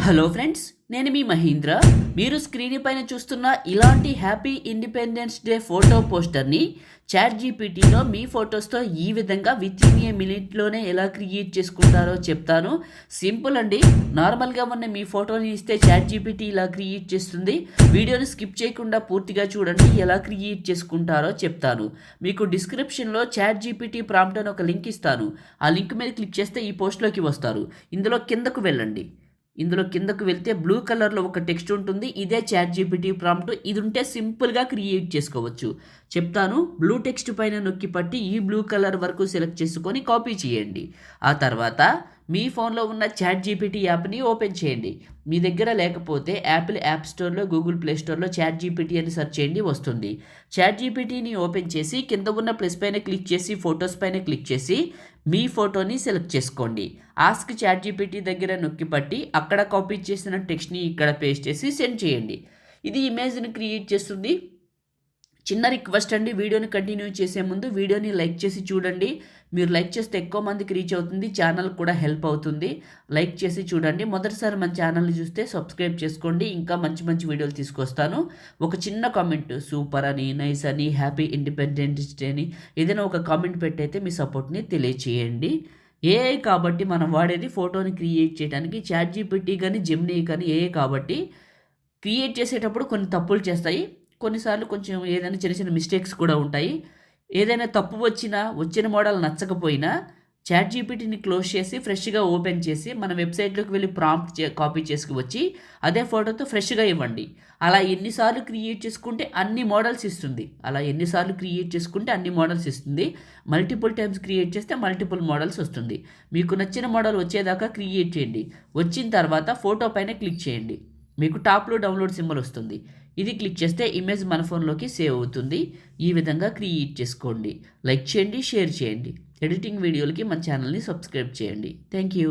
Hello friends, నేను మీ మహీంద్ర. మీరు screen పైన చూస్తున్న ఇలాంటి హ్యాపీ ఇండిపెండెన్స్ డే ఫోటో పోస్టర్ని చాట్ జీపీటీలో మీ ఫొటోస్తో ఈ విధంగా విత్ ఇన్ ఏ మినిట్లోనే ఎలా క్రియేట్ చేసుకుంటారో చెప్తాను. సింపుల్ అండి. నార్మల్గా ఉన్న మీ ఫోటోని ఇస్తే చాట్ జీపీటీ ఇలా క్రియేట్ చేస్తుంది. వీడియోని స్కిప్ చేయకుండా పూర్తిగా చూడండి, ఎలా క్రియేట్ చేసుకుంటారో చెప్తాను. మీకు డిస్క్రిప్షన్లో చాట్ జీపీటీ ప్రాంప్ట్ అని ఒక లింక్ ఇస్తాను. ఆ లింక్ మీద క్లిక్ చేస్తే ఈ పోస్ట్లోకి వస్తారు. ఇందులో కిందకు వెళ్ళండి. ఇందులో కిందకు వెళ్తే బ్లూ కలర్లో ఒక టెక్స్ట్ ఉంటుంది. ఇదే చాట్ జీపీటీ ప్రాంప్ట్. ఇది ఉంటే సింపుల్గా క్రియేట్ చేసుకోవచ్చు. చెప్తాను. బ్లూ టెక్స్ట్ పైన నొక్కి పట్టి ఈ బ్లూ కలర్ వరకు సెలెక్ట్ చేసుకొని కాపీ చేయండి. ఆ తర్వాత మీ ఫోన్లో ఉన్న చాట్ జీపీటీ యాప్ని ఓపెన్ చేయండి. మీ దగ్గర లేకపోతే యాపిల్ యాప్ స్టోర్లో, గూగుల్ ప్లే స్టోర్లో చాట్ జీపీటీ అని సెర్చ్ చేయండి, వస్తుంది. చాట్ జీపీటీని ఓపెన్ చేసి కింద ఉన్న ప్లస్ పైన క్లిక్ చేసి ఫొటోస్ పైన క్లిక్ చేసి మీ ఫోటోని సెలెక్ట్ చేసుకోండి. ఆస్క్ చాట్ జీపీటీ దగ్గర నొక్కి పట్టి అక్కడ కాపీ చేసిన టెక్స్ట్ని ఇక్కడ పేస్ట్ చేసి సెండ్ చేయండి. ఇది ఇమేజ్ని క్రియేట్ చేస్తుంది. చిన్న రిక్వెస్ట్ అండి, వీడియోని కంటిన్యూ చేసే ముందు వీడియోని లైక్ చేసి చూడండి. మీరు లైక్ చేస్తే ఎక్కువ మందికి రీచ్ అవుతుంది, ఛానల్ కూడా హెల్ప్ అవుతుంది. లైక్ చేసి చూడండి. మొదటిసారి మన ఛానల్ని చూస్తే సబ్స్క్రైబ్ చేసుకోండి. ఇంకా మంచి మంచి వీడియోలు తీసుకొస్తాను. ఒక చిన్న కామెంట్, సూపర్ అని, నైస్ అని, హ్యాపీ ఇండిపెండెన్స్ డే అని ఏదైనా ఒక కామెంట్ పెట్టయితే మీ సపోర్ట్ని తెలియచేయండి. ఏఐ కాబట్టి మనం వాడేది ఫోటోని క్రియేట్ చేయడానికి. చాట్ జీపీటీ కానీ జెమినీ కానీ ఏఐ కాబట్టి క్రియేట్ చేసేటప్పుడు కొన్ని తప్పులు చేస్తాయి. కొన్నిసార్లు కొంచెం ఏదైనా చిన్న చిన్న మిస్టేక్స్ కూడా ఉంటాయి. ఏదైనా తప్పు వచ్చిన మోడల్ నచ్చకపోయినా చాట్ జీపీటీని క్లోజ్ చేసి ఫ్రెష్గా ఓపెన్ చేసి మన వెబ్సైట్లోకి వెళ్ళి ప్రాంప్ట్ కాపీ చేసుకువచ్చి అదే ఫోటోతో ఫ్రెష్గా ఇవ్వండి. అలా ఎన్నిసార్లు క్రియేట్ చేసుకుంటే అన్ని మోడల్స్ ఇస్తుంది. మల్టిపుల్ టైమ్స్ క్రియేట్ చేస్తే మల్టిపుల్ మోడల్స్ వస్తుంది. మీకు నచ్చిన మోడల్ వచ్చేదాకా క్రియేట్ చేయండి. వచ్చిన తర్వాత ఫోటో పైన క్లిక్ చేయండి. మీకు టాప్లో డౌన్లోడ్ సింబల్ వస్తుంది. ఇది క్లిక్ చేస్తే ఇమేజ్ మన ఫోన్లోకి సేవ్ అవుతుంది. ఈ విధంగా క్రియేట్ చేసుకోండి. లైక్ చేయండి, షేర్ చేయండి. ఎడిటింగ్ వీడియోలకి మన ఛానల్ని సబ్స్క్రైబ్ చేయండి. Thank you.